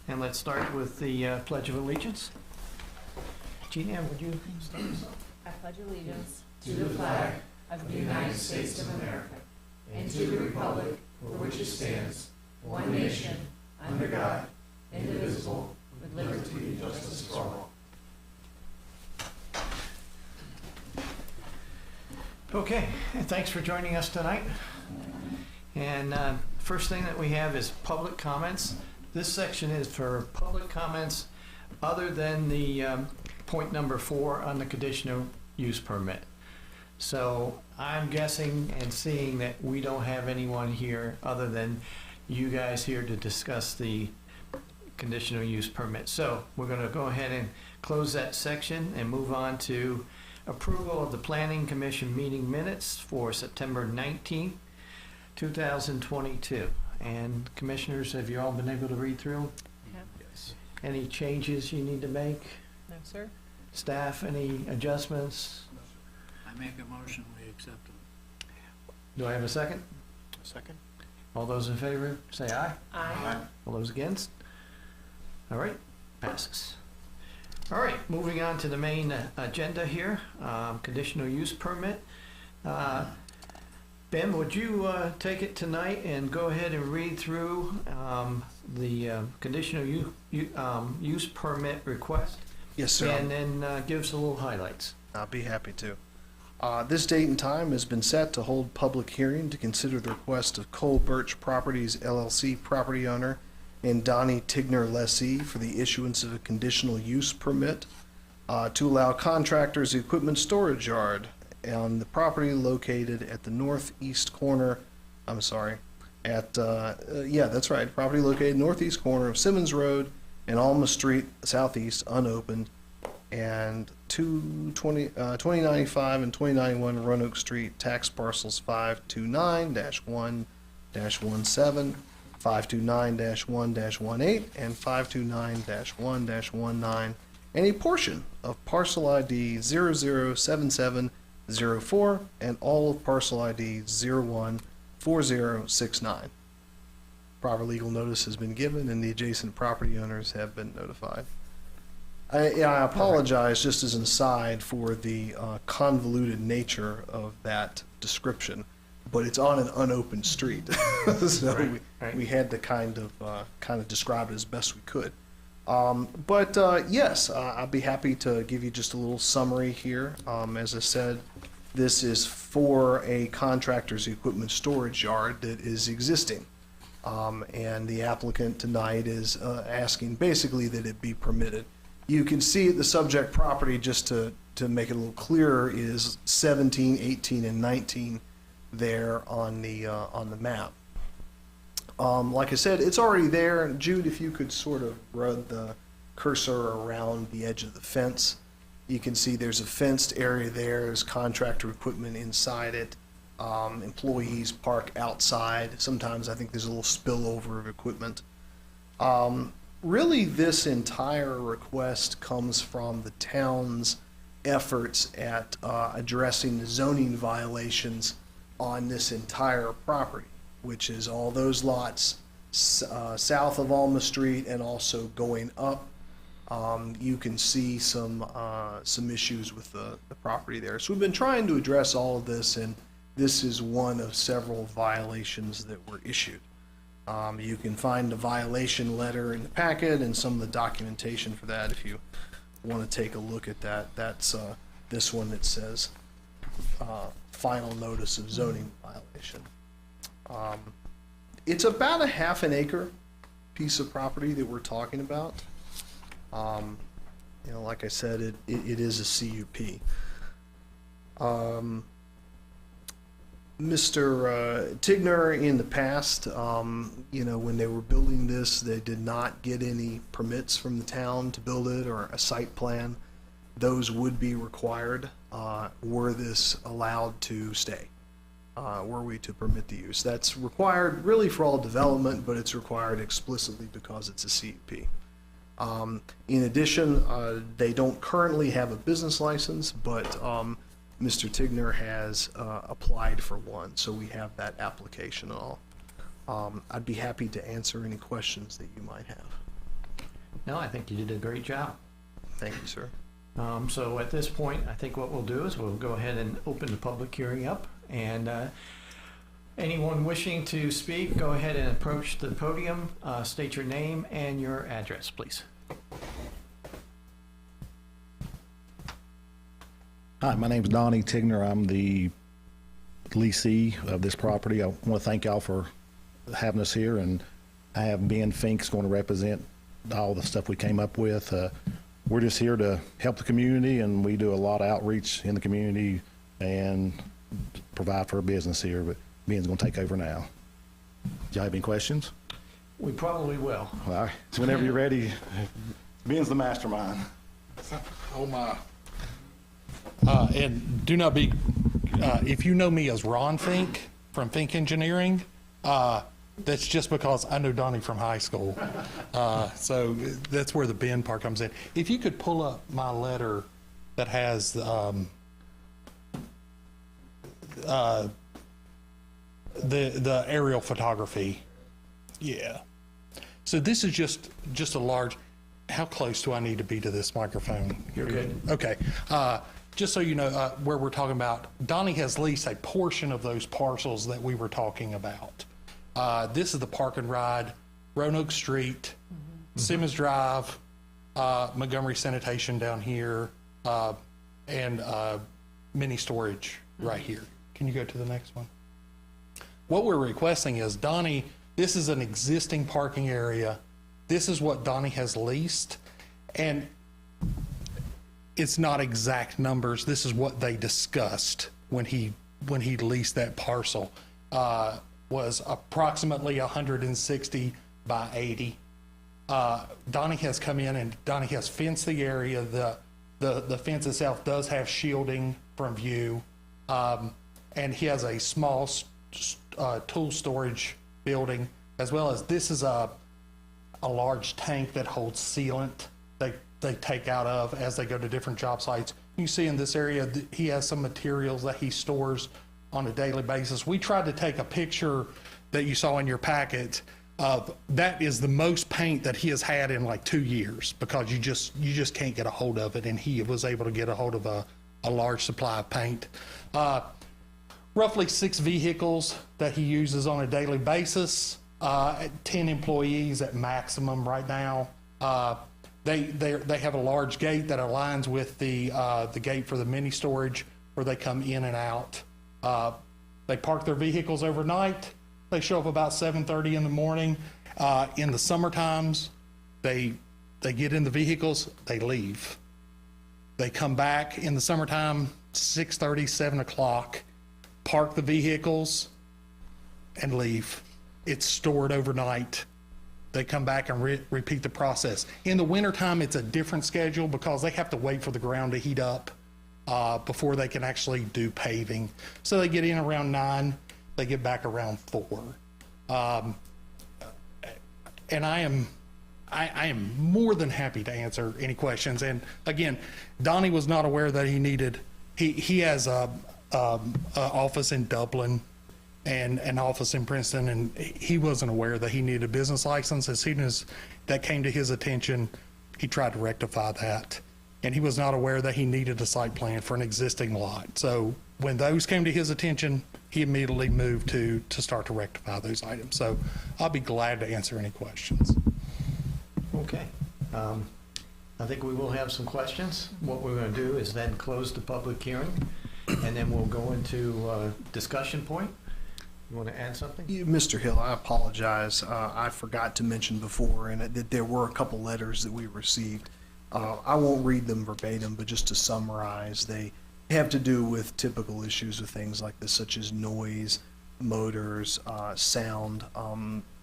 And let's start with the Pledge of Allegiance. Jeanne, would you start us off? I pledge allegiance to the flag of the United States of America and to the republic for which it stands, one nation, under God, indivisible, with liberty and justice for all. Okay, and thanks for joining us tonight. And first thing that we have is public comments. This section is for public comments other than the point number 4 on the conditional use permit. So I'm guessing and seeing that we don't have anyone here other than you guys here to discuss the conditional use permit. So we're going to go ahead and close that section and move on to approval of the Planning Commission meeting minutes for September 19th, 2022. And commissioners, have you all been able to read through? Yes. Any changes you need to make? No, sir. Staff, any adjustments? I make a motion, we accept them. Do I have a second? Second. All those in favor, say aye. Aye. All those against? All right, passes. All right, moving on to the main agenda here, conditional use permit. Ben, would you take it tonight and go ahead and read through the conditional use permit request? Yes, sir. And then give us a little highlights. I'll be happy to. This date and time has been set to hold public hearing to consider the request of Cole Birch Properties LLC property owner and Donnie Tigner lessee for the issuance of a conditional use permit to allow contractors equipment storage yard on the property located at the northeast corner, property located northeast corner of Simmons Road and Alma Street Southeast, unopened, and 2095 and 2091 Roanoke Street, tax parcels 529-1-17, 529-1-18, and 529-1-19, and a portion of parcel ID 007704 and all of parcel ID 014069. Proper legal notice has been given and the adjacent property owners have been notified. I apologize, just as an aside, for the convoluted nature of that description, but it's on an unopened street, so we had to kind of describe it as best we could. Yes, I'd be happy to give you just a little summary here. As I said, this is for a contractor's equipment storage yard that is existing. And the applicant tonight is asking basically that it be permitted. You can see the subject property, just to make it a little clearer, is 17, 18, and 19 there on the map. Like I said, it's already there. Jude, if you could sort of run the cursor around the edge of the fence, you can see there's a fenced area there. There's contractor equipment inside it. Employees park outside. Sometimes I think there's a little spillover of equipment. Really, this entire request comes from the town's efforts at addressing the zoning violations on this entire property, which is all those lots south of Alma Street and also going up. You can see some issues with the property there. So we've been trying to address all of this, and this is one of several violations that were issued. You can find the violation letter in the packet and some of the documentation for that if you want to take a look at that. That's this one that says final notice of zoning violation. It's about a half an acre piece of property that we're talking about. Like I said, it is a CUP. Mr. Tigner, in the past, when they were building this, they did not get any permits from the town to build it or a site plan. Those would be required were this allowed to stay, were we to permit the use. That's required really for all development, but it's required explicitly because it's a CUP. In addition, they don't currently have a business license, but Mr. Tigner has applied for one, so we have that application and all. I'd be happy to answer any questions that you might have. No, I think you did a great job. Thank you, sir. So at this point, I think what we'll do is we'll go ahead and open the public hearing up. And anyone wishing to speak, go ahead and approach the podium, state your name and your address, please. Hi, my name's Donnie Tigner. I'm the leasee of this property. I want to thank y'all for having us here, and I have Ben Fink's going to represent all the stuff we came up with. We're just here to help the community, and we do a lot of outreach in the community and provide for a business here, but Ben's going to take over now. Do y'all have any questions? We probably will. All right, so whenever you're ready, Ben's the mastermind. Oh my. And do not be, if you know me as Ron Fink from Fink Engineering, that's just because I know Donnie from high school. So that's where the Ben part comes in. If you could pull up my letter that has the aerial photography. Yeah. So this is just a large, how close do I need to be to this microphone? You're good. Okay. Just so you know where we're talking about, Donnie has leased a portion of those parcels that we were talking about. This is the park and ride, Roanoke Street, Simmons Drive, Montgomery Sanitation down here, and mini storage right here. Can you go to the next one? What we're requesting is, Donnie, this is an existing parking area. This is what Donnie has leased, and it's not exact numbers. This is what they discussed when he leased that parcel. Was approximately 160 by 80. Donnie has come in and Donnie has fenced the area. The fence itself does have shielding from view, and he has a small tool storage building, as well as this is a large tank that holds sealant they take out of as they go to different job sites. You see in this area, he has some materials that he stores on a daily basis. We tried to take a picture that you saw in your packet of that is the most paint that he has had in like 2 years, because you just can't get a hold of it, and he was able to get a hold of a large supply of paint. Roughly 6 vehicles that he uses on a daily basis, 10 employees at maximum right now. They have a large gate that aligns with the gate for the mini storage where they come in and out. They park their vehicles overnight. They show up about 7:30 in the morning. In the summer times, they get in the vehicles, they leave. They come back in the summertime, 6:30, 7 o'clock, park the vehicles, and leave. It's stored overnight. They come back and repeat the process. In the wintertime, it's a different schedule because they have to wait for the ground to heat up before they can actually do paving. So they get in around 9, they get back around 4. And I am more than happy to answer any questions. And again, Donnie was not aware that he has a office in Dublin and an office in Princeton, and he wasn't aware that he needed a business license. As soon as that came to his attention, he tried to rectify that. And he was not aware that he needed a site plan for an existing lot. So when those came to his attention, he immediately moved to start to rectify those items. So I'll be glad to answer any questions. Okay. I think we will have some questions. What we're going to do is then close the public hearing, and then we'll go into discussion point. You want to add something? Mr. Hill, I apologize. I forgot to mention before, and that there were a couple letters that we received. I won't read them verbatim, but just to summarize, they have to do with typical issues with things like this, such as noise, motors, sound.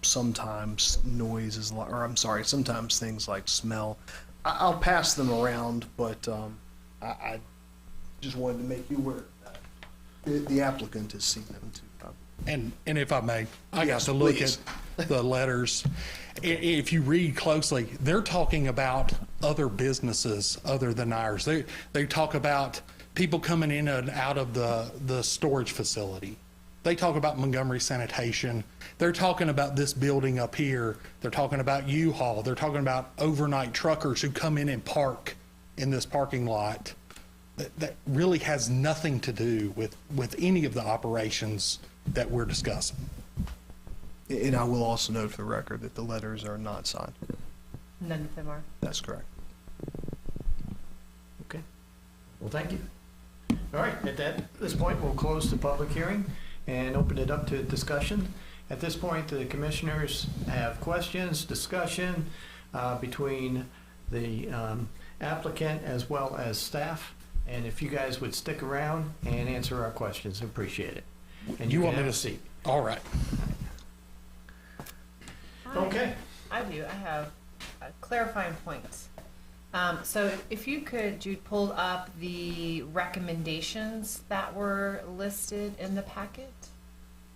Sometimes noise is, sometimes things like smell. I'll pass them around, but I just wanted to make you aware that the applicant has seen them too. And if I may, I got Yes, to look please. at the letters. If you read closely, they're talking about other businesses other than ours. They talk about people coming in and out of the storage facility. They talk about Montgomery Sanitation. They're talking about this building up here. They're talking about U-Haul. They're talking about overnight truckers who come in and park in this parking lot. That really has nothing to do with any of the operations that we're discussing. And I will also note for the record that the letters are not signed. None of them are. That's correct. Okay. Well, thank you. All right, at this point, we'll close the public hearing and open it up to discussion. At this point, the commissioners have questions, discussion between the applicant as well as staff. And if you guys would stick around and answer our questions, I appreciate it. And you want can me have a to- seat. All right. Okay. I do. I have clarifying points. So if you could, Jude, pull up the recommendations that were listed in the packet,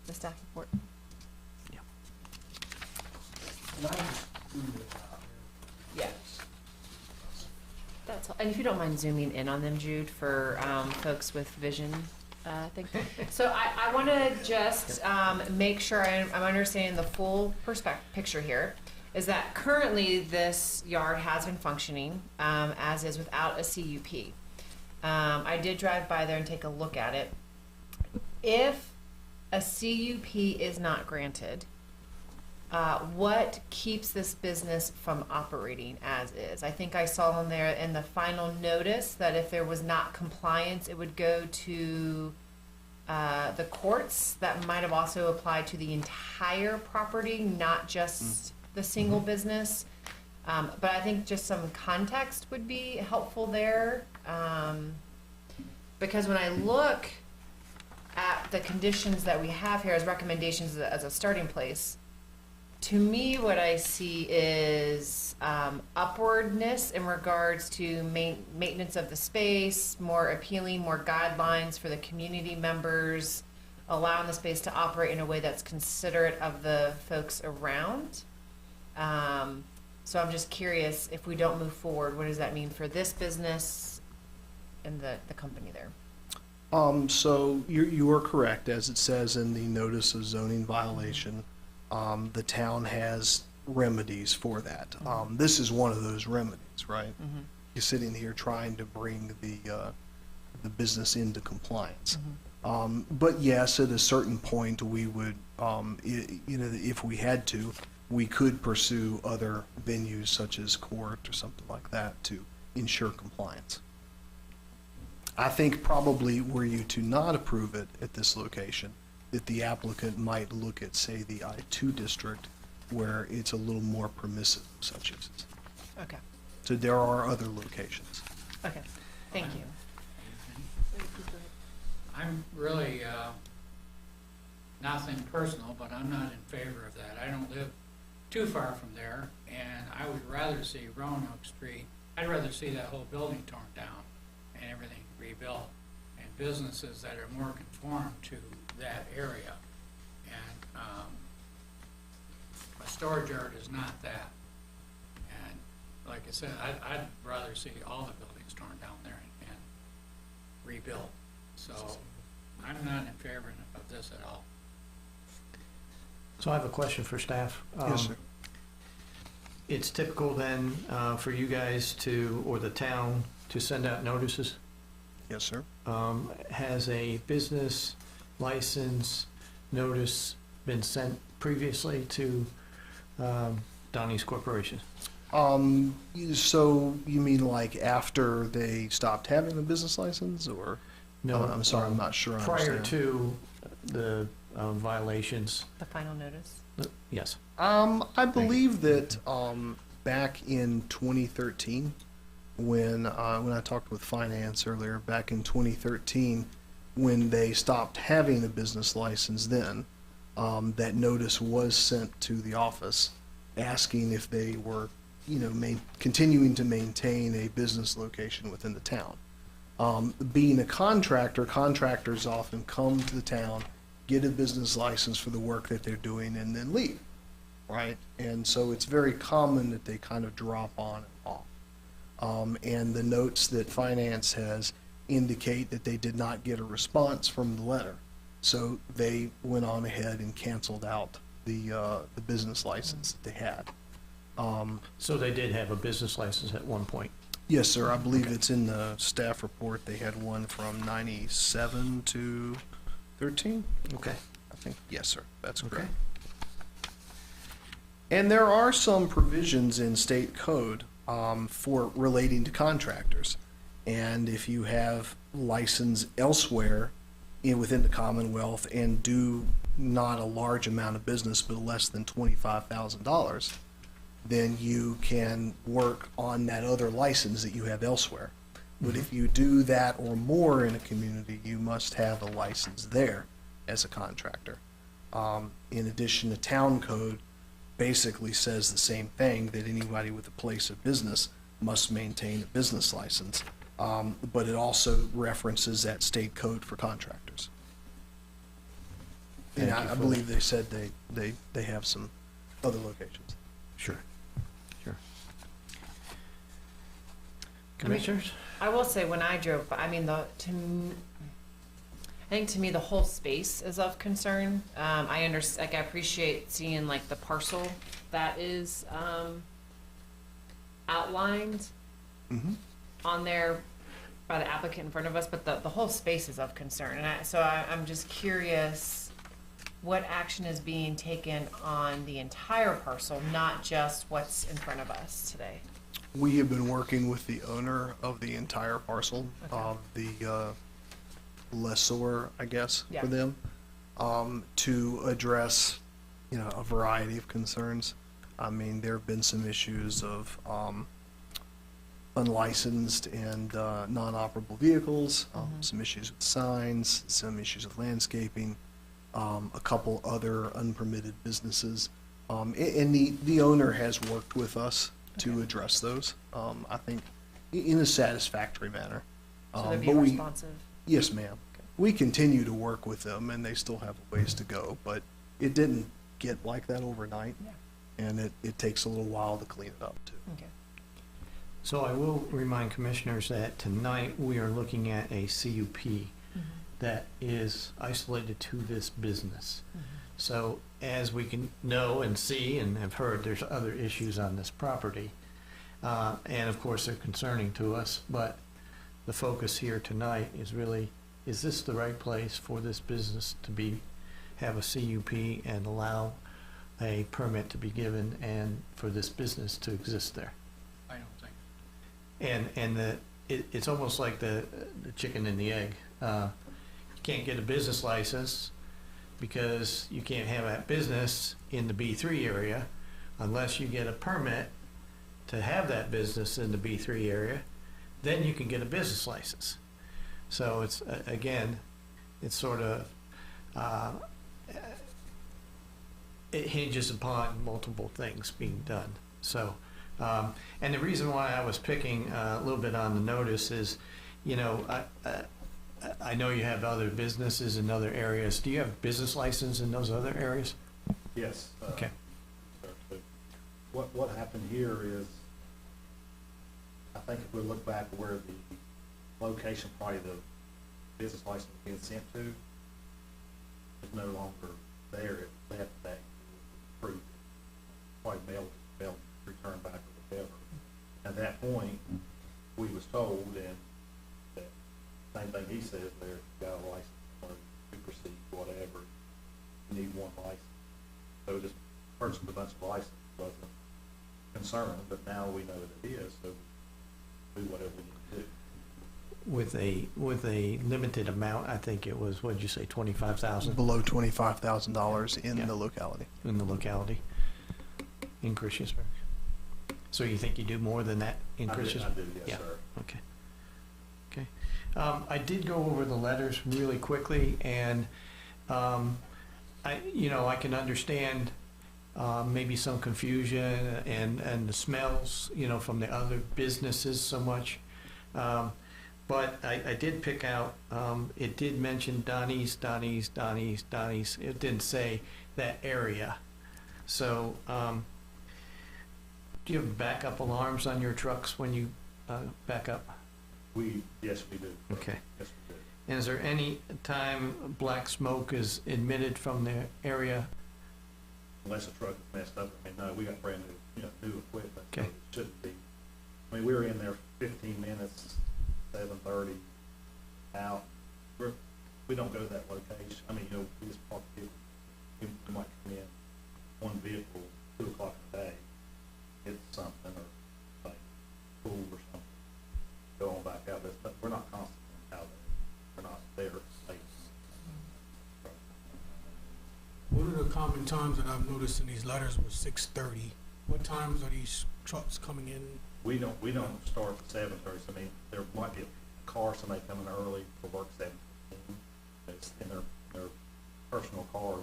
the staff report. Yeah. That's all. And if you don't mind zooming in on them, Jude, for folks with vision thing. So I want to just make sure I'm understanding the full picture here. Is that currently this yard has been functioning as is without a CUP. I did drive by there and take a look at it. If a CUP is not granted, what keeps this business from operating as is? I think I saw in there in the final notice that if there was not compliance, it would go to the courts. That might have also applied to the entire property, not just the single business. But I think just some context would be helpful there. Because when I look at the conditions that we have here as recommendations as a starting place, to me, what I see is upwardness in regards to maintenance of the space, more appealing, more guidelines for the community members, allowing the space to operate in a way that's considerate of the folks around. So I'm just curious, if we don't move forward, what does that mean for this business and the company there? So you are correct, as it says in the notice of zoning violation. The town has remedies for that. This is one of those remedies, right? You're sitting here trying to bring the business into compliance. But yes, at a certain point, we would, if we had to, we could pursue other venues such as court or something like that to ensure compliance. I think probably were you to not approve it at this location, that the applicant might look at, say, the I-2 district, where it's a little more permissive, such as. Okay, So there are other locations. okay, thank you. I'm really, nothing personal, but I'm not in favor of that. I don't live too far from there, and I would rather see Roanoke Street, I'd rather see that whole building torn down and everything rebuilt, and businesses that are more conformed to that area. And a storage yard is not that. And like I said, I'd rather see all the buildings torn down there and rebuilt. So I'm not in favor of this at all. So I have a question for staff. Yes, sir. It's typical then for you guys to, or the town, to send out notices? Yes, sir. Has a business license notice been sent previously to Donnie's Corporation? So you mean like after they stopped having a business license, or? No. I'm sorry, I'm not sure I Prior understand. to the violations? The final notice? Yes. I believe that back in 2013, when I talked with finance earlier, back in 2013, when they stopped having a business license, then that notice was sent to the office asking if they were, continuing to maintain a business location within the town. Being a contractor, contractors often come to the town, get a business license for the work that they're doing, and then leave, right? And so it's very common that they kind of drop on and off. And the notes that finance has indicate that they did not get a response from the letter. So they went on ahead and canceled out the business license that they had. So they did have a business license at one point. Yes, sir. I believe it's in the staff report. They had one from 97 to 13. Okay. I think, yes, sir. That's Okay. correct. And there are some provisions in state code for relating to contractors. And if you have license elsewhere within the Commonwealth and do not a large amount of business, but less than $25,000, then you can work on that other license that you have elsewhere. But if you do that or more in a community, you must have a license there as a contractor. In addition, the town code basically says the same thing, that anybody with a place of business must maintain a business license. But it also references that state code for contractors. And Thank you I for believe they said they have some other locations. Sure. Sure. Commissioners? I will say, when I drove, I mean, I think to me, the whole space is of concern. I appreciate seeing like the parcel that is, outlined on there by the applicant in front of us, but the whole space is of concern. And I'm just curious what action is being taken on the entire parcel, not just what's in front of us today. We have been working with the owner of the entire parcel, Okay. the lessor, I guess, Yeah. for them, to address, a variety of concerns. I mean, there have been some issues of unlicensed and non-operable vehicles, some issues with signs, some issues with landscaping, a couple other unpermitted businesses. And the owner has worked with us to address those, I think, in a satisfactory manner. So they're But being we- responsive. Yes, ma'am. We continue to work with them, and they still have a ways to go, but it didn't get like that overnight, Yeah. and it takes a little while to clean it up, too. Okay. So I will remind commissioners that tonight we are looking at a CUP that is isolated to this business. So as we can know and see and have heard, there's other issues on this property. And of course, they're concerning to us, but the focus here tonight is really, is this the right place for this business to have a CUP and allow a permit to be given and for this business to exist there? I don't think. It's almost like the chicken and the egg. You can't get a business license because you can't have that business in the B3 area unless you get a permit to have that business in the B3 area. Then you can get a business license. So it's, again, it's sort of, it hinges upon multiple things being done. So, and the reason why I was picking a little bit on the notice is, I know you have other businesses in other areas. Do you have business license in those other areas? Yes. Okay. But what happened here is, I think if we look back where the location, probably the business license being sent to, is no longer there. It left that approved, probably mailed, returned back or whatever. At that point, we was told, and that same thing he says there, if you got a license or to proceed, whatever, you need one license. So just purchasing a bunch of licenses wasn't a concern, but now we know that it is, so we do whatever we need to do. With a limited amount, I think it was, what'd you say, 25,000 Below $25,000 in Yeah. the locality. in the locality in Christiansburg. So you think you do more than that in I Christiansburg? do, yes, Yeah. sir. Okay. Okay. I did go over the letters really quickly, and I can understand maybe some confusion and the smells, from the other businesses so much. But I did pick out, it did mention Donnie's. It didn't say that area. So, do you have backup alarms on your trucks when you back up? Yes, we do. Okay. Yes, we do. And is there any time black smoke is emitted from the area? Unless a truck is messed up, I mean, no, we got brand new, new equipment. so Okay. it shouldn't be. I mean, we were in there 15 minutes, 7:30, out. We don't go to that location. I mean, we just park people. We might come in one vehicle, 2 o'clock in the day, hit something or like pool or something, go on back out. But we're not constantly out there. We're not there late. One of the common times that I've noticed in these letters was 6:30. What times are these trucks coming in? We don't start at 7:30. So I mean, there might be a car, somebody coming early for work 7:15. It's in their personal car,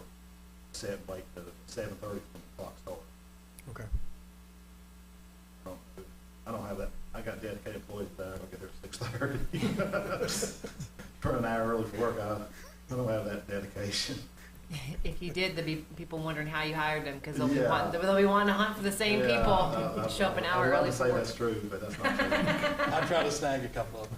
set late to 7:30 when the clock starts. Okay. I don't have that. I got dedicated employees there. I don't get there at 6:30. For an hour early for work, I don't have that dedication. If you did, there'd be people wondering how you hired them, because they'll be Yeah. wanting to hunt for the same Yeah, people. Show up an hour I'd love early to for say work. that's true, but that's not true. I try to snag a couple of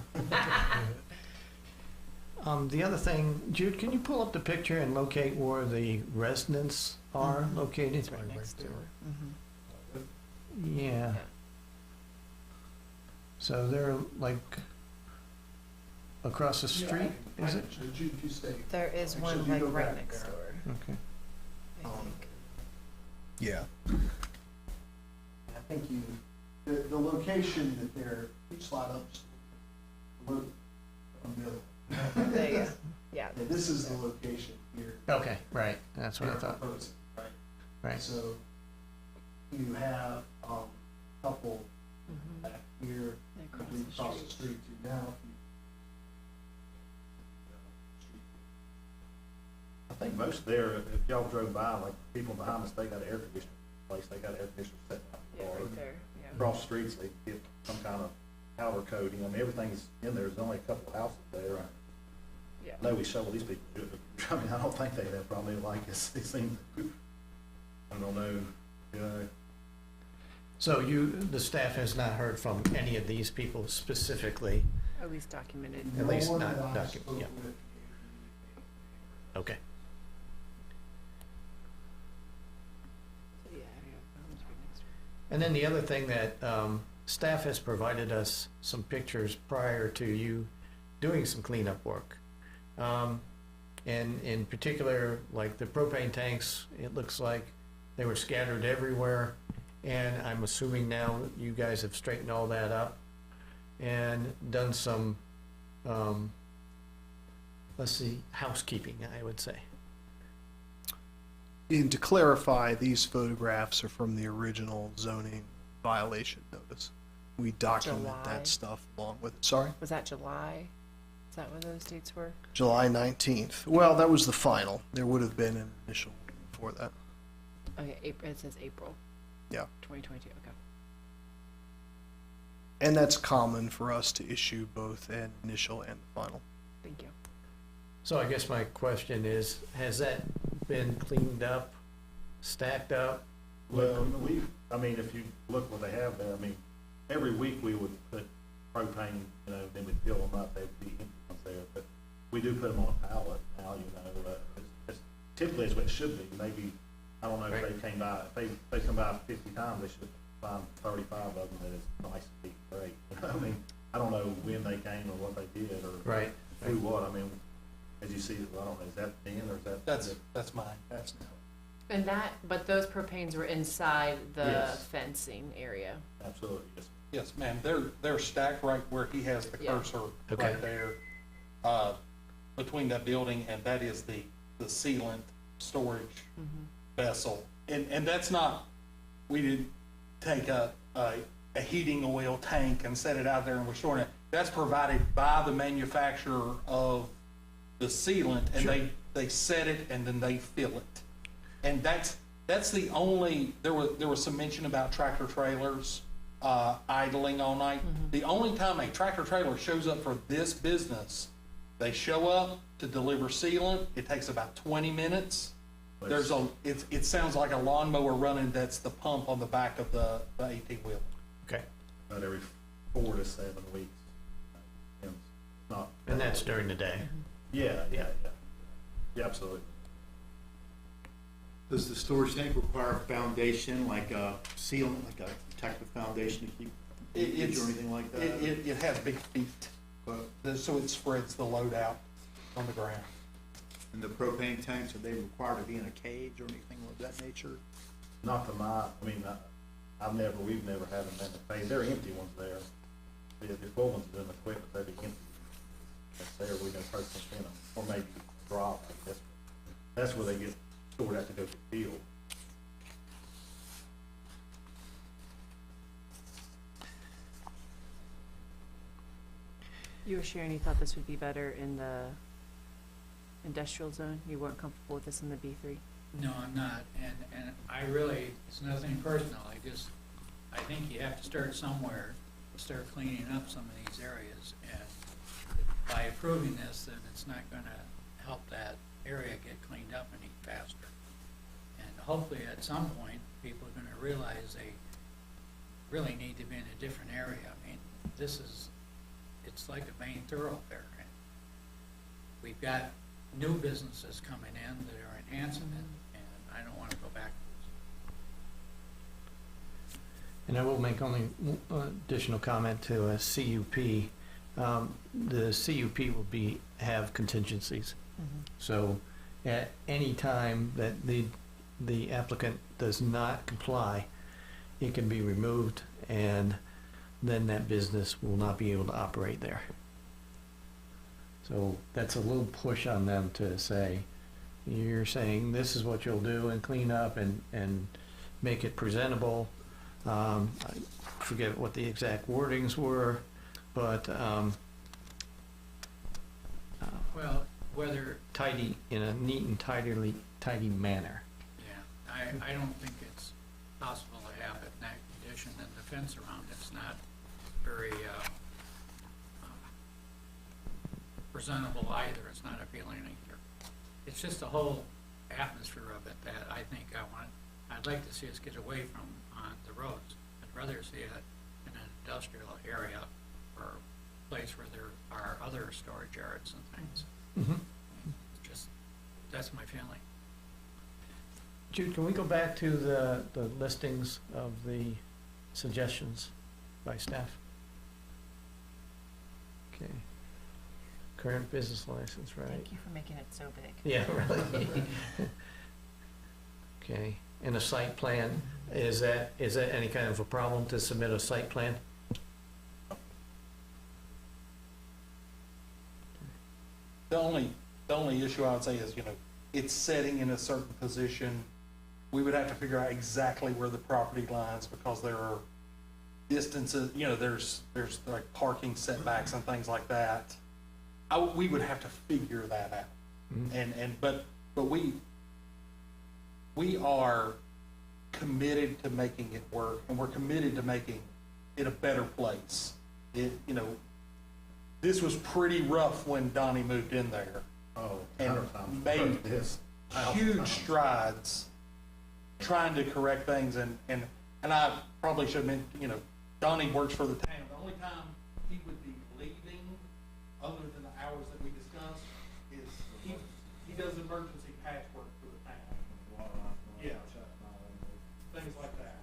them. The other thing, Jude, can you pull up the picture and locate where the residents are located? It's right next door. Yeah. Yeah. So they're like across the street, is it? There is Actually, one you like go right back next there. door, Okay. I think. Yeah. I think the location that they're, each slide up, look, middle. There you go. Yeah. Yeah, this is the location here. Okay, right, that's what I they're thought, proposing, right? right. So you have, a couple Mhm. back here, Across complete the across the street. street to now. I think most there, if y'all drove by, like people behind us, they got an air conditioning place. They got air conditioners set up. Yeah, right there, yeah. Across the streets, they get some kind of powder coating. I mean, everything's in there. There's only a couple of houses there. Yeah. I know we shovel these people. I mean, I don't think they have that problem. They like us. They seem, I don't know, So the staff has not heard from any of these people specifically? At least documented. At least No one not that I docu- spoke yeah. with. Okay. So, yeah, home's right next door. And then the other thing that staff has provided us some pictures prior to you doing some cleanup work. And in particular, like the propane tanks, it looks like they were scattered everywhere. And I'm assuming now that you guys have straightened all that up and done some, let's see, housekeeping, I would say. And to clarify, these photographs are from the original zoning violation notice. We document July. that stuff along with, sorry? Was that July? Is that when those dates were? July 19th. Well, that was the final. There would have been an initial before that. Okay, April, it says April Yeah. 2022, okay. And that's common for us to issue both an initial and final. Thank you. So I guess my question is, has that been cleaned up, stacked up? Well, I mean, if you look what they have there, I mean, every week we would put propane, then we'd fill them up, they'd be empty ones there, but we do put them on a pallet now, it's typically it's what it should be, maybe, I don't know if they came by, if they come by 50 times, they should find 35 of them that is nice and be great. I mean, I don't know when they came or what they did or Right. through what, I mean, as you see, I don't know, is that Ben or is that? That's mine. That's And but those propanes were inside the Yes. fencing area. absolutely, yes. Yes, ma'am. They're stacked right where he has the Yeah. cursor Okay. right there, between that building, and that is the sealant storage vessel. And that's not, we didn't take a heating oil tank and set it out there and we're storing it. That's provided by the manufacturer of the sealant, and they set it and then they fill it. And that's the only, there was some mention about tractor trailers idling all night. The only time a tractor trailer shows up for this business, they show up to deliver sealant. It takes about 20 minutes. It sounds like a lawnmower running. That's the pump on the back of the 18 wheel. Okay. About every 4 to 7 weeks. not. And that's during the day. Yeah, yeah, yeah. Yeah, absolutely. Does the storage tank require a foundation, like a seal, like a protective foundation to keep leakage or anything like that? It has big feet, so it spreads the load out on the ground. And the propane tanks, are they required to be in a cage or anything of that nature? Not to my, I mean, we've never had them in the phase. They're empty ones there. The full ones are in the equipment, they'd be empty. That's there, we don't personally in them, or maybe drop, I guess. That's where they get stored after they go to the field. You were sharing you thought this would be better in the industrial zone? You weren't comfortable with this in the B3? No, I'm not, and I really, it's nothing personal, I think you have to start somewhere, start cleaning up some of these areas, and by approving this, then it's not gonna help that area get cleaned up any faster. And hopefully, at some point, people are gonna realize they really need to be in a different area. I mean, it's like a main thoroughfare, and we've got new businesses coming in that are enhancing it, and I don't wanna go backwards. And I will make only additional comment to a CUP. The CUP will have contingencies. So at any time that the applicant does not comply, it can be removed, and then that business will not be able to operate there. So that's a little push on them to say, you're saying this is what you'll do and clean up and make it presentable. I forget what the exact wordings were, but Well, whether, tidy, in a neat and tidy manner. yeah, I don't think it's possible to have it in that condition, and the fence around it's not very presentable either. It's not appealing either. It's just the whole atmosphere of it that I think I'd like to see us get away from on the roads. I'd rather see it in an industrial area or a place where there are other storage yards and things. Mm-hmm. Just, that's my feeling. Jude, can we go back to the listings of the suggestions by staff? Okay. Current business license, right? Thank you for making it so big. Yeah, really. Okay, and a site plan, is that any kind of a problem to submit a site plan? The only issue I would say is, it's setting in a certain position. We would have to figure out exactly where the property lines, because there are distances, there's like parking setbacks and things like that. We would have to figure that out. Mhm. But we are committed to making it work, and we're committed to making it a better place. This was pretty rough when Donnie moved in there. Oh, And 100 times. made This. Huge strides trying to correct things, and I probably should have mentioned, Donnie works for the town. The only time he would be leaving, other than the hours that we discussed, is he does emergency patchwork for the town. Yeah. Things like that.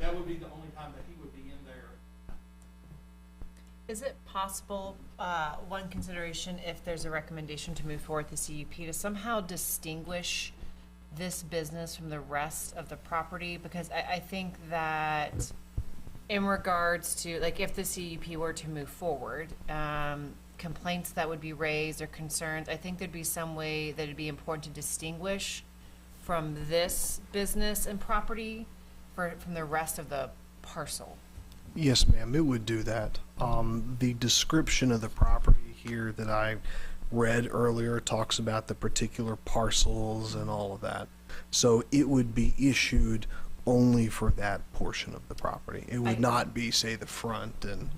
That would be the only time that he would be in there. Is it possible, one consideration, if there's a recommendation to move forward with the CUP, to somehow distinguish this business from the rest of the property? Because I think that in regards to, like, if the CUP were to move forward, complaints that would be raised or concerns, I think there'd be some way that it'd be important to distinguish from this business and property from the rest of the parcel. Yes, ma'am, it would do that. The description of the property here that I read earlier talks about the particular parcels and all of that. So it would be issued only for that portion of the property. It would not be, say, the front and,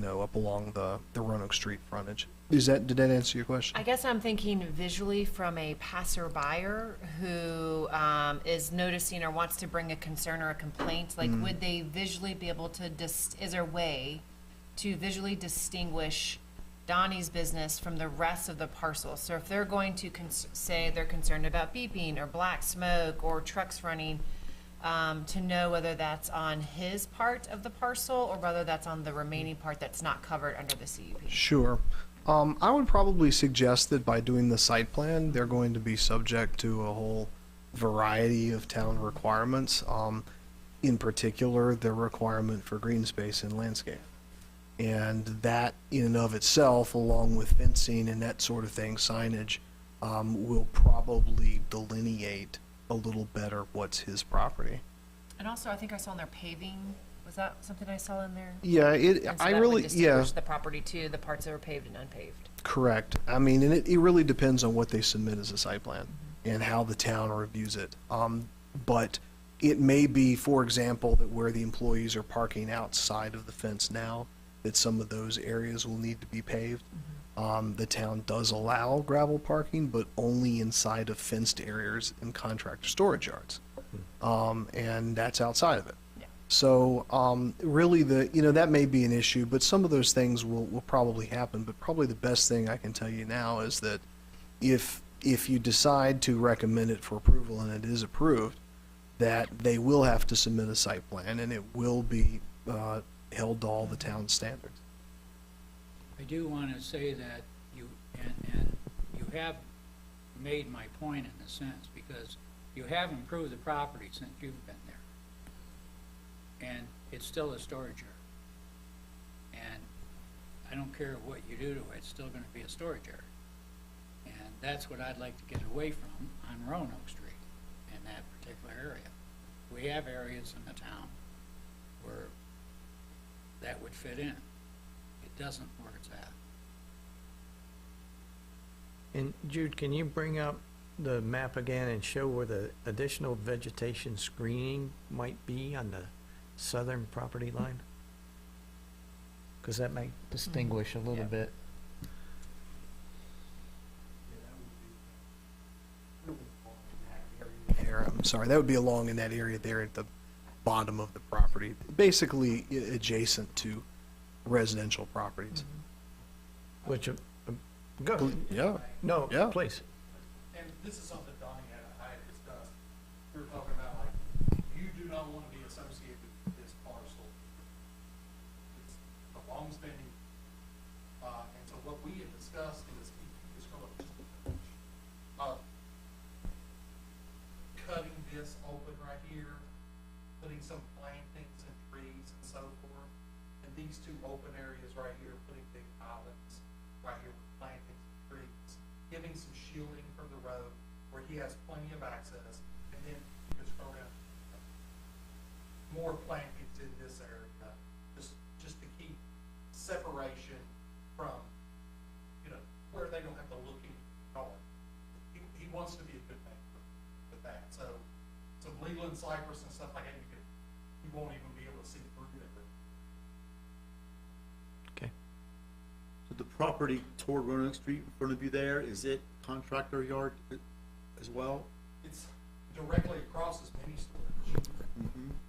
up along the Roanoke Street frontage. Did that answer your question? I guess I'm thinking visually from a passerby who is noticing or wants to bring a concern or a complaint. Like, would they visually be able to, is there a way to visually distinguish Donnie's business from the rest of the parcel. So if they're going to say they're concerned about beeping or black smoke or trucks running, to know whether that's on his part of the parcel or whether that's on the remaining part that's not covered under the CUP. Sure. I would probably suggest that by doing the site plan, they're going to be subject to a whole variety of town requirements. In particular, the requirement for green space and landscape. And that in and of itself, along with fencing and that sort of thing, signage, will probably delineate a little better what's his property. And also, I think I saw in there paving. Was that something I saw in there? Yeah, And so I that would really, yeah, distinguish the property too, the parts that are paved and unpaved. correct. I mean, and it really depends on what they submit as a site plan and how the town reviews it. But it may be, for example, that where the employees are parking outside of the fence now, that some of those areas will need to be paved. The town does allow gravel parking, but only inside of fenced areas and contractor storage yards. And that's outside of it. Yeah. So, really that may be an issue, but some of those things will probably happen. But probably the best thing I can tell you now is that if you decide to recommend it for approval and it is approved, that they will have to submit a site plan and it will be, held to all the town standards. I do want to say that and you have made my point in a sense, because you have improved the property since you've been there. And it's still a storage yard. And I don't care what you do to it, it's still gonna be a storage yard. And that's what I'd like to get away from on Roanoke Street in that particular area. We have areas in the town where that would fit in. It doesn't where it's at. And Jude, can you bring up the map again and show where the additional vegetation screening might be on the southern property line? Because that might distinguish a little Yeah. bit. I'm sorry, that would be along in that area there at the bottom of the property, basically adjacent to residential properties. Which, go, Yeah. no, Yeah. please. And this is something Donnie I had discussed. We were talking about like, you do not want to be associated with this parcel. It's a long standing, and so what we had discussed is, is cutting this open right here, putting some plantings and trees and so forth. And these two open areas right here, putting big islands right here with plantings and trees, giving some shielding from the road where he has plenty of access. And then you just throw down more plantings in this area, just to keep separation from, where they don't have to look any taller. He wants to be a good neighbor with that. So some Leland cypress and stuff like that, you won't even be able to see through it. Okay. So the property toward Roanoke Street in front of you there, is it contractor yard as well? It's directly across as mini storage.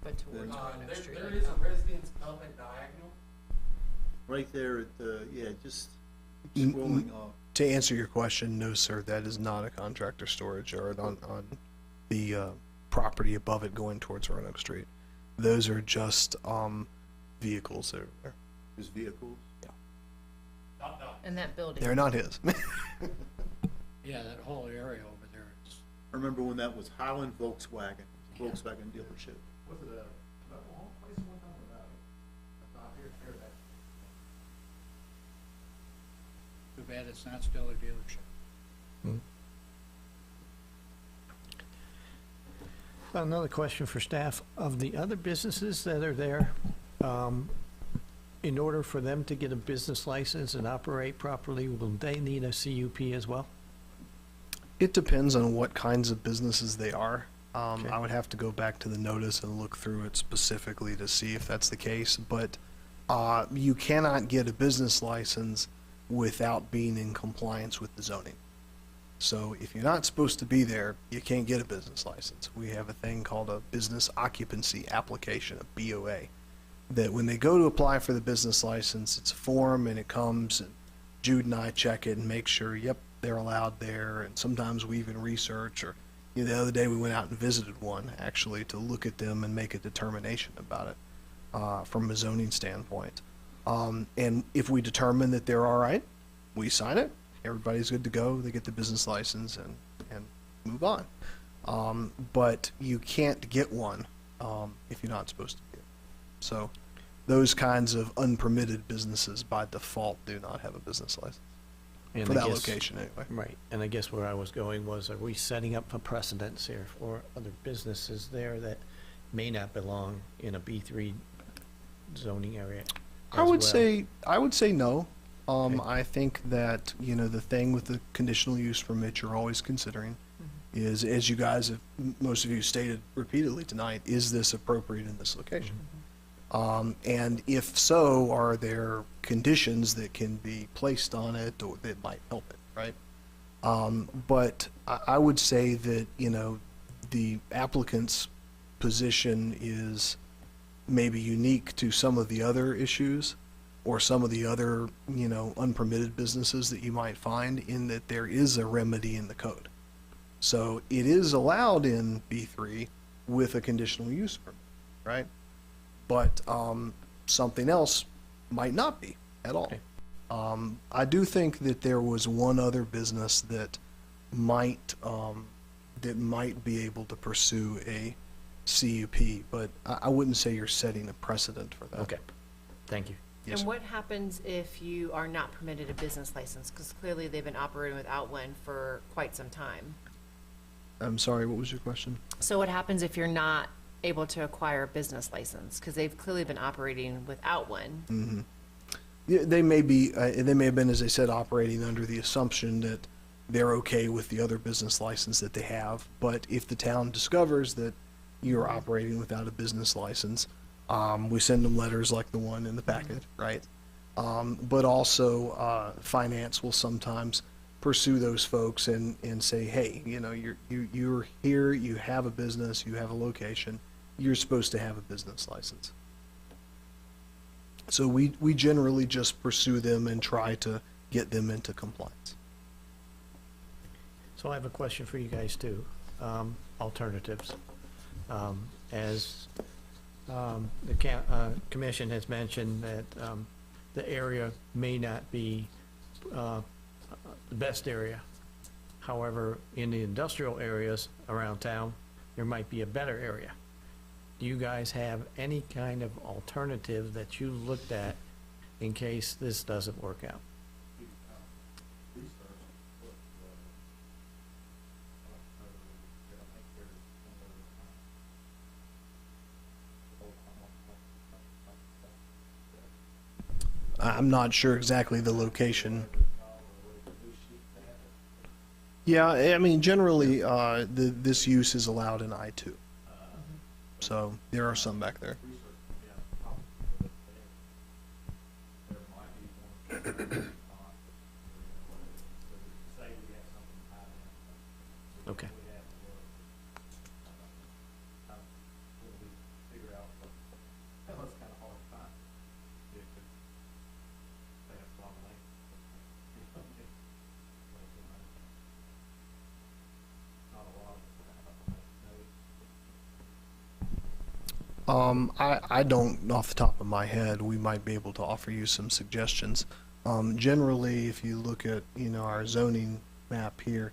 But towards Roanoke There Street. is a residence up at diagonal. Right there at the, just Mm, scrolling up. To answer your question, no, sir, that is not a contractor storage yard on the property above it going towards Roanoke Street. Those are just vehicles that are there. There's vehicles. And that building. They're not his. Yeah, that whole area over there is. I remember when that was Highland Volkswagen, Volkswagen dealership. Was it a long place one time or no? Not here, here, that. Too bad it's not still a dealership. Another question for staff. Of the other businesses that are there, in order for them to get a business license and operate properly, will they need a CUP as well? It depends on what kinds of businesses they are. Okay. I would have to go back to the notice and look through it specifically to see if that's the case, but you cannot get a business license without being in compliance with the zoning. So if you're not supposed to be there, you can't get a business license. We have a thing called a business occupancy application, a BOA, that when they go to apply for the business license, it's a form and it comes and Jude and I check it and make sure, yep, they're allowed there, and sometimes we even research, or, you know, the other day we went out and visited one, actually, to look at them and make a determination about it, from a zoning standpoint. And if we determine that they're all right, we sign it, everybody's good to go, they get the business license and move on. But you can't get one, if you're not supposed to get it. So those kinds of unpermitted businesses by default do not have a business license, And for I that guess- location anyway. Right, and I guess where I was going was, are we setting up a precedence here for other businesses there that may not belong in a B3 zoning area? I as would well? I would say no. Okay. I think that, you know, the thing with the conditional use permit you're always considering is, as you guys have, most of you stated repeatedly tonight, is this appropriate in this location? And if so, are there conditions that can be placed on it or that might help it, right? But I would say that, you know, the applicant's position is maybe unique to some of the other issues or some of the other, you know, unpermitted businesses that you might find, in that there is a remedy in the code. So it is allowed in B3 with a conditional use permit, right? But something else might not be at all. Okay. I do think that there was one other business that might be able to pursue a CUP, but I wouldn't say you're setting a precedent for that. Okay, thank you. Yes, And what happens if you are not permitted a business license? Because clearly they've been operating without one for quite some time. I'm sorry, what was your question? So what happens if you're not able to acquire a business license? Because they've clearly been operating without one. Yeah, they may have been, as I said, operating under the assumption that they're okay with the other business license that they have. But if the town discovers that you're operating without a business license, we send them letters like the one in the packet, right? But also, finance will sometimes pursue those folks and say, hey, you know, you're here, you have a business, you have a location, you're supposed to have a business license. So we generally just pursue them and try to get them into compliance. So I have a question for you guys too. Alternatives. As the commission has mentioned that the area may not be the best area. However, in the industrial areas around town, there might be a better area. Do you guys have any kind of alternative that you looked at in case this doesn't work out? I'm not sure exactly the location. Yeah, I mean, generally, this use is allowed in I2. So there are some back there. Okay. I don't, off the top of my head, we might be able to offer you some suggestions. Generally, if you look at, you know, our zoning map here,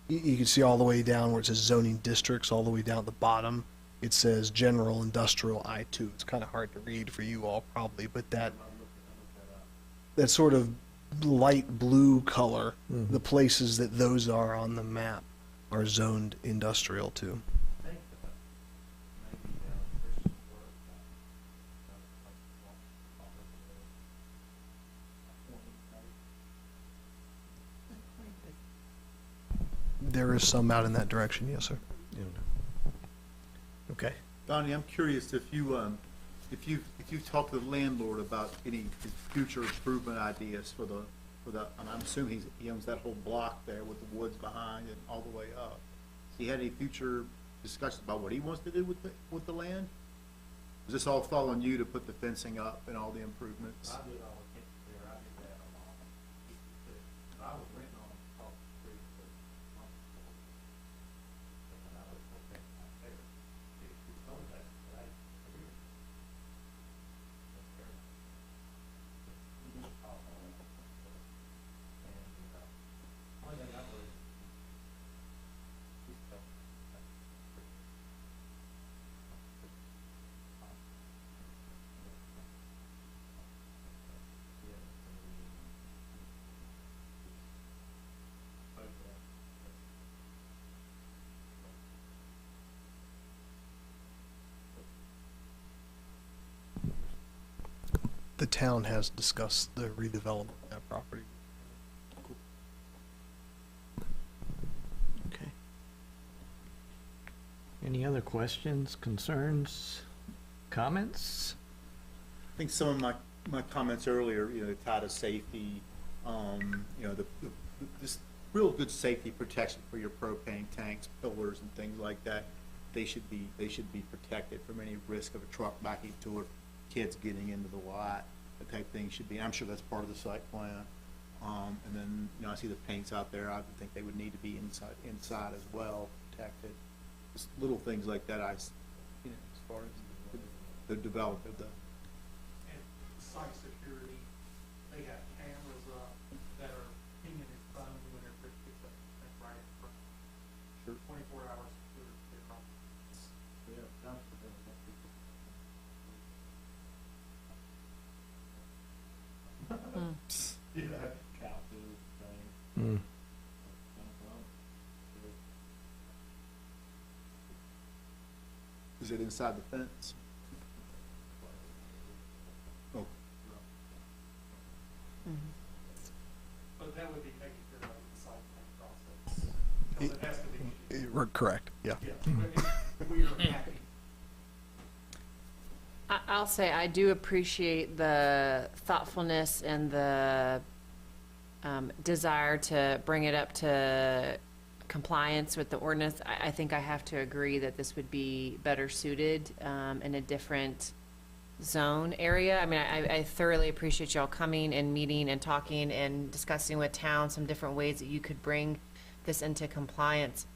you can see all the way down where it says zoning districts, all the way down at the bottom, it says general industrial I2. It's kind of hard to read for you all probably, but that sort of light blue color, the places that those are on the map are zoned industrial too. There is some out in that direction, yes, sir. You don't know. Okay. Donnie, I'm curious if you talk to the landlord about any future improvement ideas for the, and I'm assuming he owns that whole block there with the woods behind and all the way up. Has he had any future discussions about what he wants to do with the land? Does this all fall on you to put the fencing up and all the improvements? I was renting on across the street for months before. And I was okay out there. If you told that, right, here. That's fair. And, only thing I was, he's told me, The town has discussed the redevelopment of that property. Okay. Any other questions, concerns, comments? I think some of my comments earlier, tied to safety, this real good safety protection for your propane tanks, pillars and things like that. They should be protected from any risk of a truck backing to it, kids getting into the lot, that type of thing should be, I'm sure that's part of the site plan. And then, I see the paints out there, I would think they would need to be inside as well, protected. Just little things like that, as far as the development of the. And site security, they have cameras up that are pinging his phone whenever it picks up right in front. Sure. 24 hours security. yeah, dumpster bills, that's people. Yeah, couches, things, Hmm. Is it inside the fence? Oh, But that would be taken care of in the site plan process. Because it has to be. Correct, yeah. We are happy. I'll say I do appreciate the thoughtfulness and the desire to bring it up to compliance with the ordinance. I think I have to agree that this would be better suited in a different zone area. I mean, I thoroughly appreciate y'all coming and meeting and talking and discussing with town some different ways that you could bring this into compliance.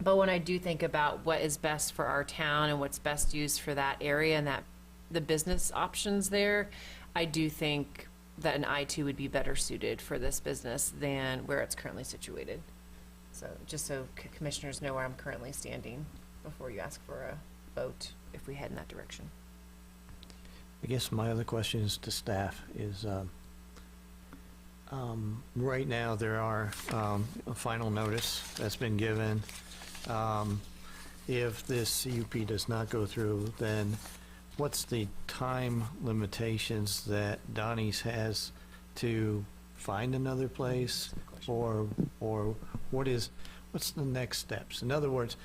But when I do think about what is best for our town and what's best used for that area and that the business options there, I do think that an I-2 would be better suited for this business than where it's currently situated. So just so commissioners know where I'm currently standing before you ask for a vote if we head in that direction. I guess my other question is to staff is, right now there are, a final notice that's been given. If this CUP does not go through, then what's the time limitations that Donnie's has to find another place? Or what's the next steps? In other words,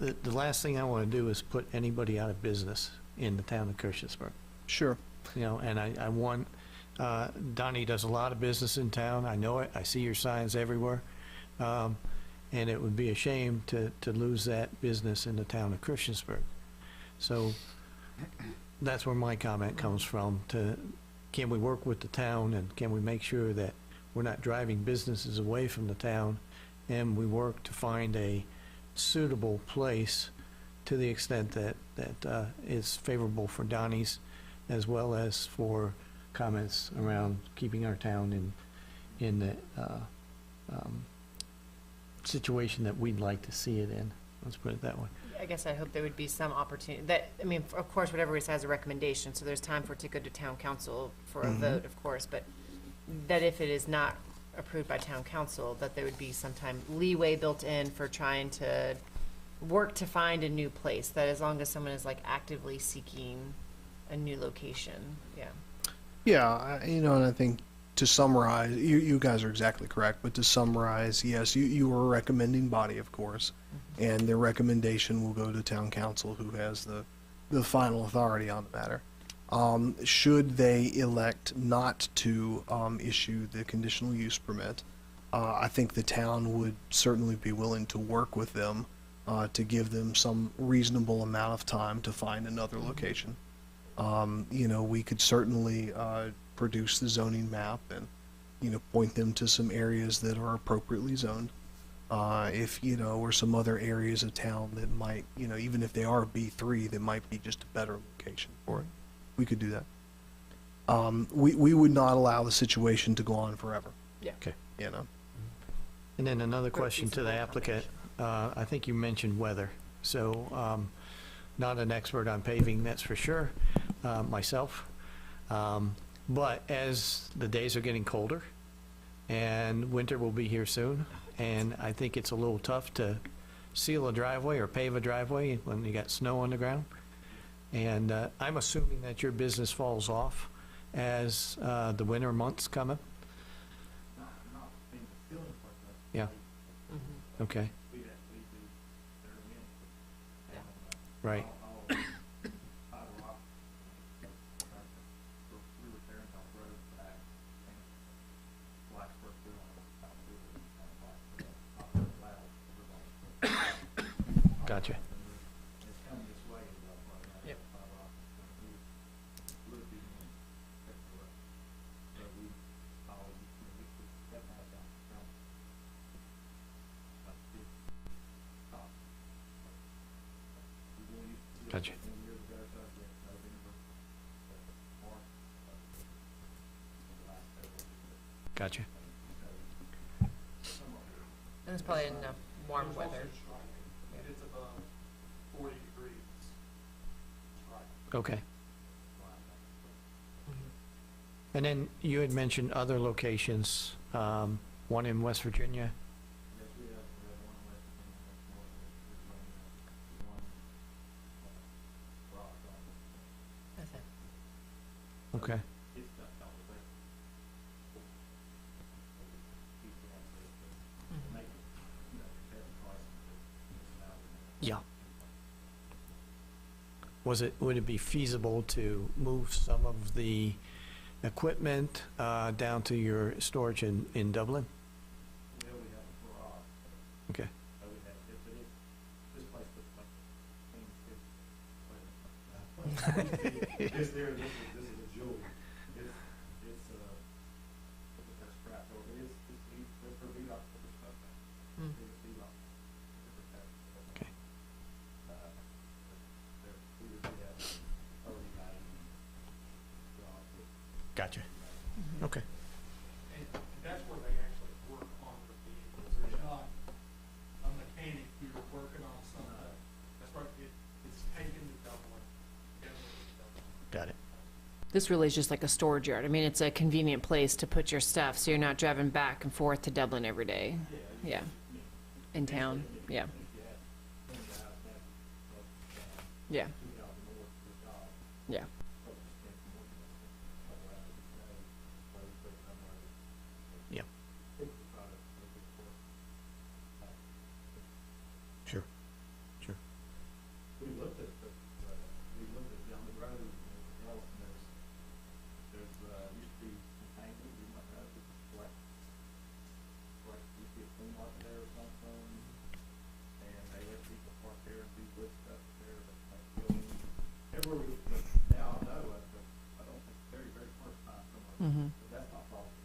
the last thing I want to do is put anybody out of business in the town of Christiansburg. Sure. And I want, Donnie does a lot of business in town, I know it, I see your signs everywhere. And it would be a shame to lose that business in the town of Christiansburg. So that's where my comment comes from, can we work with the town and can we make sure that we're not driving businesses away from the town, and we work to find a suitable place to the extent that is favorable for Donnie's as well as for comments around keeping our town in the situation that we'd like to see it in. Let's put it that way. I guess I hope there would be some opportunity that, I mean, of course, whatever it has a recommendation, so there's time for it to go to town council for a vote, of course, but that if it is not approved by town council, that there would be some time leeway built in for trying to work to find a new place, that as long as someone is like actively seeking a new location, yeah. Yeah, and I think to summarize, you guys are exactly correct, but to summarize, yes, you were a recommending body, of course, and their recommendation will go to town council, who has the final authority on the matter. Should they elect not to issue the conditional use permit, I think the town would certainly be willing to work with them to give them some reasonable amount of time to find another location. We could certainly produce the zoning map point them to some areas that are appropriately zoned. If, or some other areas of town that might, even if they are B3, that might be just a better location for it. We could do that. We would not allow the situation to go on forever. Yeah. Okay. Mm-hmm. And then another question to the applicant. I think you mentioned weather. So, not an expert on paving, that's for sure, myself. But as the days are getting colder, and winter will be here soon, and I think it's a little tough to seal a driveway or pave a driveway when you got snow on the ground. And I'm assuming that your business falls off as the winter months coming? Yeah. Okay. Right. Gotcha. Yep. Gotcha. Gotcha. And it's probably enough warm weather. It's above 40 degrees. Okay. And then you had mentioned other locations, one in West Virginia. That's it. Okay. Yeah. Would it be feasible to move some of the equipment down to your storage in Dublin? Okay. This is a jewel. It's scrap over. It's for VDOT stuff. Mm. It's VDOT. Okay. Gotcha. Okay. And that's where they actually work on the vehicles. There's not a mechanic who's working on something. That's right, it's taken to Dublin. Got it. This really is just like a storage yard. I mean, it's a convenient place to put your stuff, so you're not driving back and forth to Dublin every day. Yeah. In town, yeah. Yeah. Yeah. Yeah. Sure. Sure. We looked at down the road and everything else, and there's used to be containers, you might know, used to be a clean market there or something, and they let people park there and do good stuff there, but everywhere we, but now I know, I don't think very first time Mm-hmm. but that's not possible.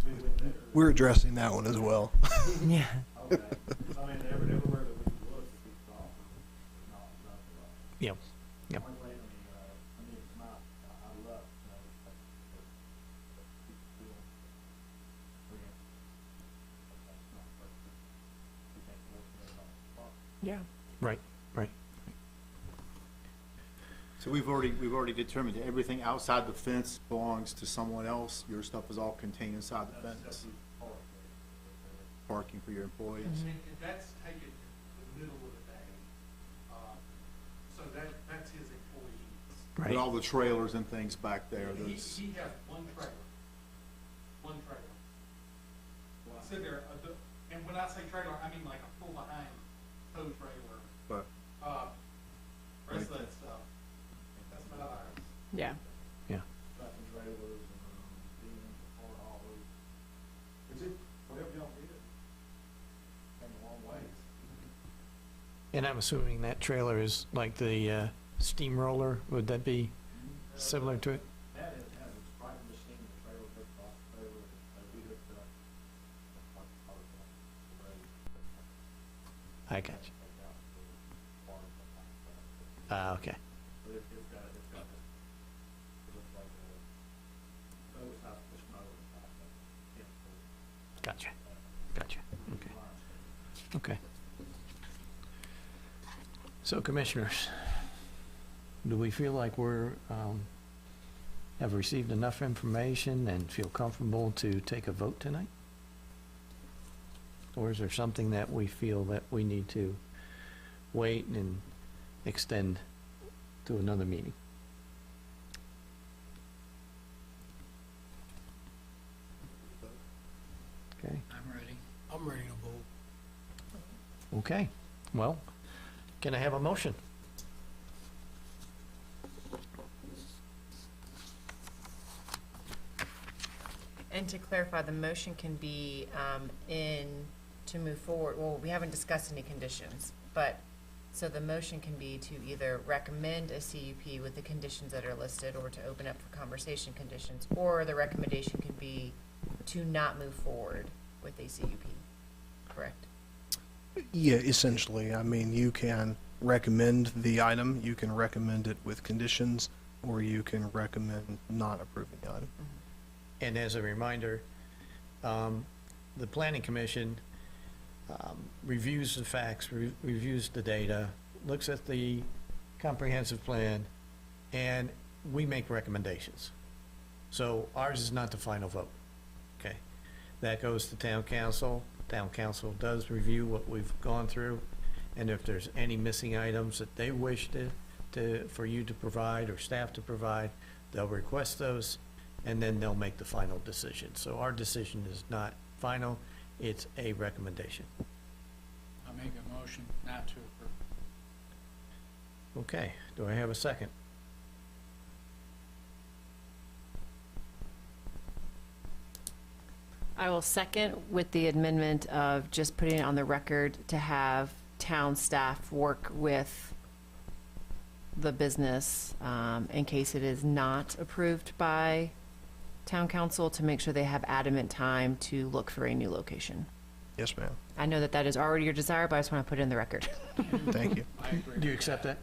We went there. We're addressing that one as well. Yeah. Okay, I mean, everywhere that we looked, it's off, not right. Yeah. Yep. It's not, I love, Yeah. Right. Right. So we've already determined that everything outside the fence belongs to someone else. Your stuff is all contained inside the fence. Parking for your employees. And that's taken in the middle of the day. So that's his employees. But Right. all the trailers and things back there, He those, has one trailer. Sit there, and when I say trailer, I mean like a full behind tow trailer. but Rest of that stuff, that's about ours. Yeah. Yeah. tracking trailers and being for all those. Is it, whatever y'all did, came a long ways. And I'm assuming that trailer is like the steamroller. Would that be similar to it? That has a striping machine, the trailer, goes off the trailer, and I got you. Ah, okay. But it's got it looks like a oversized push mower type of. Gotcha. Gotcha. Okay. Okay. So commissioners, do we feel like we're, have received enough information and feel comfortable to take a vote tonight? Or is there something that we feel that we need to wait and extend to another meeting? Okay. I'm ready. I'm ready to vote. Okay. Well, can I have a motion? And to clarify, the motion can be to move forward, well, we haven't discussed any conditions, but, so the motion can be to either recommend a CUP with the conditions that are listed, or to open up for conversation conditions, or the recommendation could be to not move forward with a CUP, correct? Yeah, essentially. I mean, you can recommend the item, you can recommend it with conditions, or you can recommend not approving the item. And as a reminder, the planning commission reviews the facts, reviews the data, looks at the comprehensive plan, and we make recommendations. So ours is not the final vote, okay? That goes to town council. Town council does review what we've gone through, and if there's any missing items that they wish for you to provide or staff to provide, they'll request those, and then they'll make the final decision. So our decision is not final, it's a recommendation. I'll make a motion not to approve. Okay, do I have a second? I will second with the amendment of just putting it on the record to have town staff work with the business in case it is not approved by town council, to make sure they have adamant time to look for a new location. Yes, ma'am. I know that that is already your desire, but I just want to put it in the record. Thank you. I agree Do you with accept that?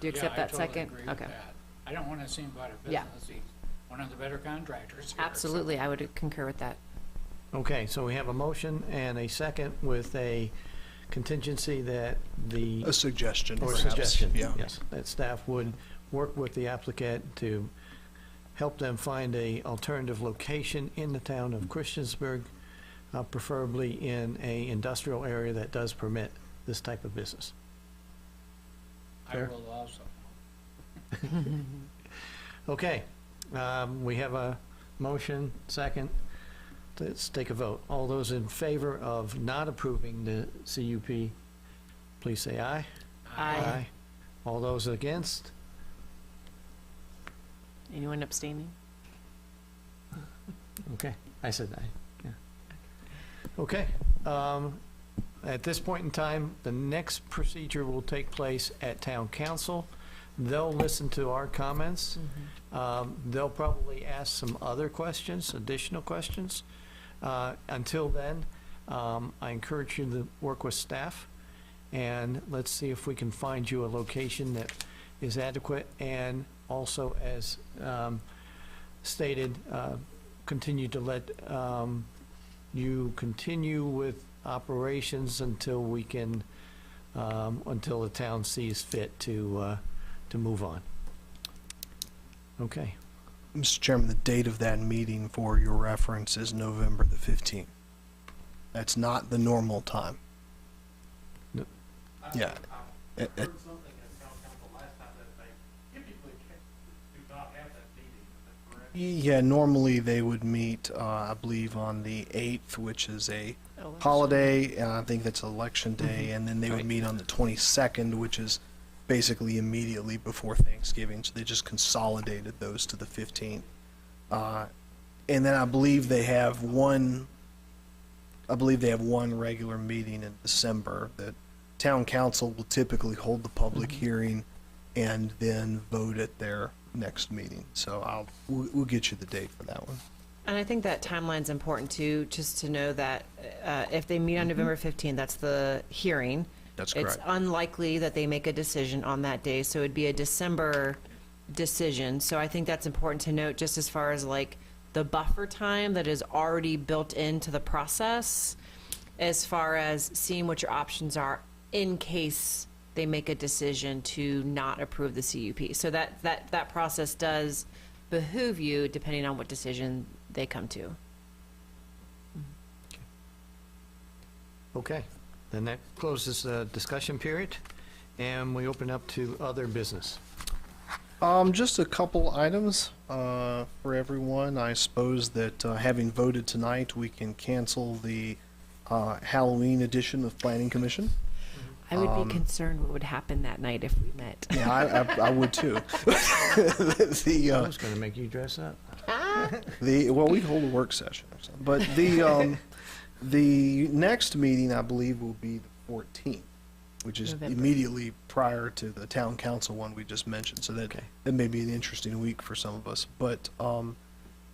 Do you accept Yeah, that second? I totally agree with Okay. that. I don't want to seem out of Yeah. business. He's one of the better contractors here. so- Absolutely, I would concur with that. Okay, so we have a motion and a second with a contingency that the. A suggestion, Or perhaps. suggestion, Yeah. yes, that staff would work with the applicant to help them find a alternative location in the town of Christiansburg, preferably in a industrial area that does permit this type of business. I Fair? will also. Okay, we have a motion, second. Let's take a vote. All those in favor of not approving the CUP, please say aye. Aye. All those against? Anyone abstaining? Okay, I said aye, yeah. Okay, at this point in time, the next procedure will take place at town council. They'll listen to our comments. They'll probably ask some other questions, additional questions. Until then, I encourage you to work with staff, and let's see if we can find you a location that is adequate, and also, as stated, continue to let you continue with operations until we can, until the town sees fit to move on. Okay. Mr. Chairman, the date of that meeting for your reference is November the 15th. That's not the normal time. Yeah. I heard something at town council last time that they typically do not have that meeting, is that correct? Yeah, normally they would meet, I believe, on the 8th, which is a holiday, and I think that's election day, and then they would Right. meet on the 22nd, which is basically immediately before Thanksgiving, so they just consolidated those to the 15th. And then I believe they have one regular meeting in December. The town council will typically hold the public hearing and then vote at their next meeting. So we'll get you the date for that one. And I think that timeline's important too, just to know that if they meet on November 15th, that's the hearing. That's It's correct. unlikely that they make a decision on that day, so it'd be a December decision. So I think that's important to note, just as far as like the buffer time that is already built into the process, as far as seeing what your options are in case they make a decision to not approve the CUP. So that process does behoove you, depending on what decision they come to. Okay, then that closes the discussion period, and we open up to other business. Just a couple items for everyone. I suppose that having voted tonight, we can cancel the Halloween edition of Planning Commission. I would be concerned what would happen that night if we met. Yeah, I would too. I was gonna make you dress up. Well, we'd hold a work session or something. But the next meeting, I believe, will be the 14th, which is November. immediately prior to the town council one we just mentioned. So that Okay. that may be an interesting week for some of us. But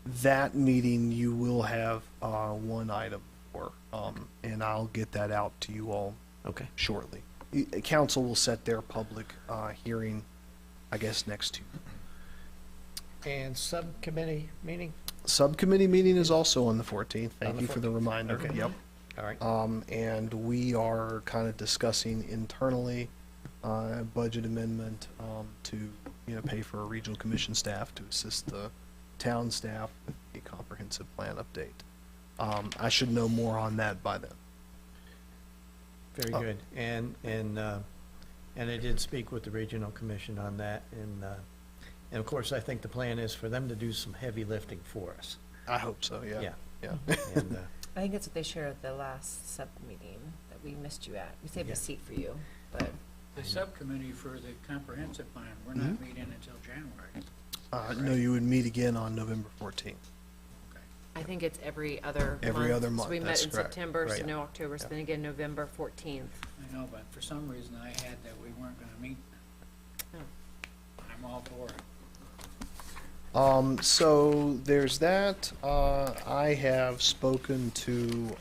that meeting, you will have one item for, and I'll get that out to you all Okay, shortly. Council will set their public hearing, I guess, next Tuesday. and subcommittee meeting? Subcommittee meeting is also on the 14th. On Thank the you for the 14th. reminder. Okay. Yep. All right, And we are kind of discussing internally a budget amendment to, pay for a regional commission staff to assist the town staff with a comprehensive plan update. I should know more on that by then. very good. And I did speak with the regional commission on that, and of course, I think the plan is for them to do some heavy lifting for us. I hope so, yeah. Yeah. Yeah. And, I think that's what they shared at the last sub-meeting that we missed you at. We saved Yeah. a seat for you, but The subcommittee for the comprehensive plan, we're not meeting until January. No, you would meet again on November 14th. Okay. I think it's every other month. Every other month, So we met that's in correct. September, so Right. no October, so Yeah. then again November 14th. I know, but for some reason I had that we weren't gonna meet. Oh. I'm all for it. So there's that. I have spoken to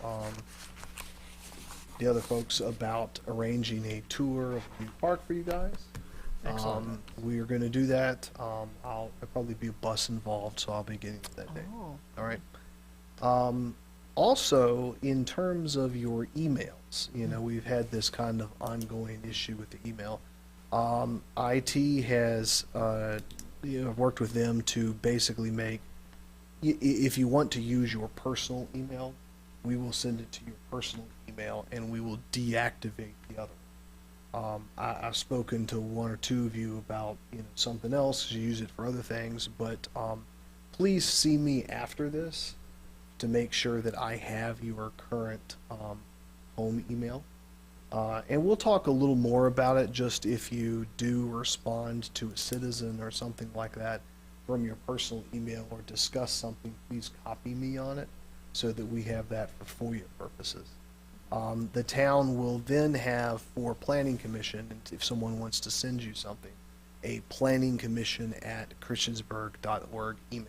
the other folks about arranging a tour of the new park for you guys. Excellent. We are going to do that. There'll probably be a bus involved, so I'll be getting to that day. Oh. All right. Also, in terms of your emails, we've had this kind of ongoing issue with the email. IT has, worked with them to basically make, if you want to use your personal email, we will send it to your personal email and we will deactivate the other. I've spoken to one or two of you about, something else, you use it for other things, but please see me after this to make sure that I have your current home email. And we'll talk a little more about it, just if you do respond to a citizen or something like that from your personal email or discuss something, please copy me on it so that we have that for FOIA purposes. The town will then have, for planning commission, and if someone wants to send you something, a planning commission at Christiansburg.org email.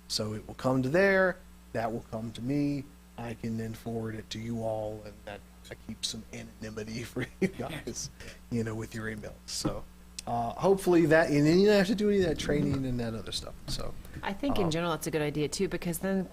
So it will come to there, that will come to me, I can then forward it to you all, and that I keep some anonymity for you guys, with your emails. So hopefully that, and then you don't have to do any of that training and that other stuff. So I think in general that's a good idea too, because then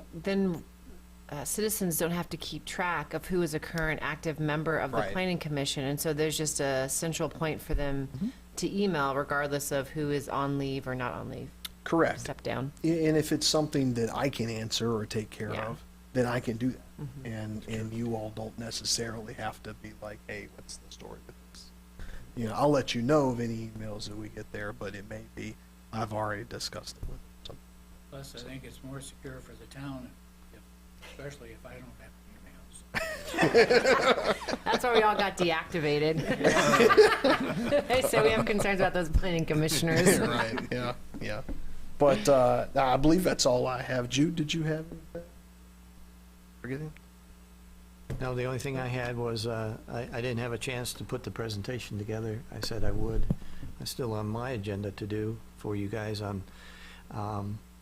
citizens don't have to keep track of who is a current active member of the Right. planning commission, and so there's just a central point for them to email regardless of who is on leave or not on leave. correct. Step down. And if it's something that I can answer or take care Yeah. of, then I can do that. And you all don't necessarily have to be like, hey, what's the story with this? I'll let you know of any emails that we get there, but it may be, I've already discussed it with them. Plus, I think it's more secure for the town, especially if I don't have emails. That's why we all got deactivated. They say we have concerns about those planning commissioners. Right, yeah. But I believe that's all I have. Jude, did you have anything? Forgetting? No, the only thing I had was, I didn't have a chance to put the presentation together. I said I would. It's still on my agenda to do for you guys on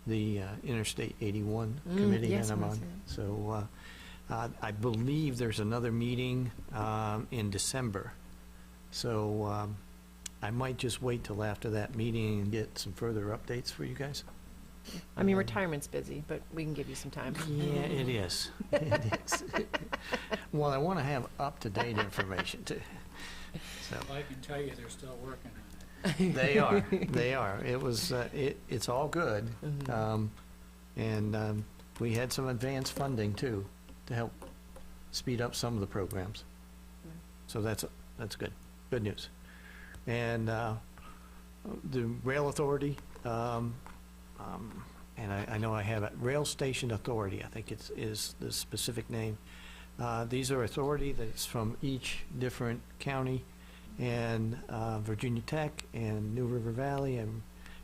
the Interstate 81 committee yes, that I'm I on. see So I believe there's another meeting in December So I might just wait till after that meeting and get some further updates for you guys. I mean, retirement's busy, but we can give you some time. Yeah, it is. It is. Well, I want to have up-to-date information too. So Well, I can tell you they're still working on it. they are. They are. It was. It's all good. And we had some advanced funding too to help speed up some of the programs. So that's good. Good news. And the Rail Authority. And I know I have it, Rail Station Authority, I think is the specific name. These are authority that's from each different county, and Virginia Tech and New River Valley and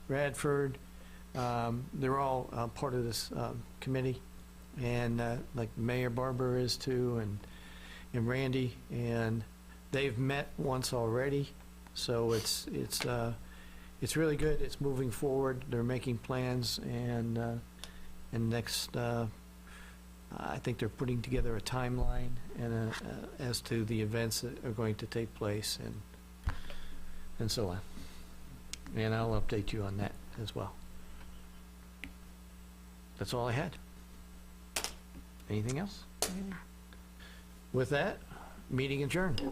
Radford. They're all part of this committee, and like Mayor Barber is too, and Randy, and they've met once already, so it's really good. It's moving forward. They're making plans, and next, I think they're putting together a timeline and as to the events that are going to take place, and so on. And I'll update you on that as well. That's all I had. Anything else? With that, meeting adjourned.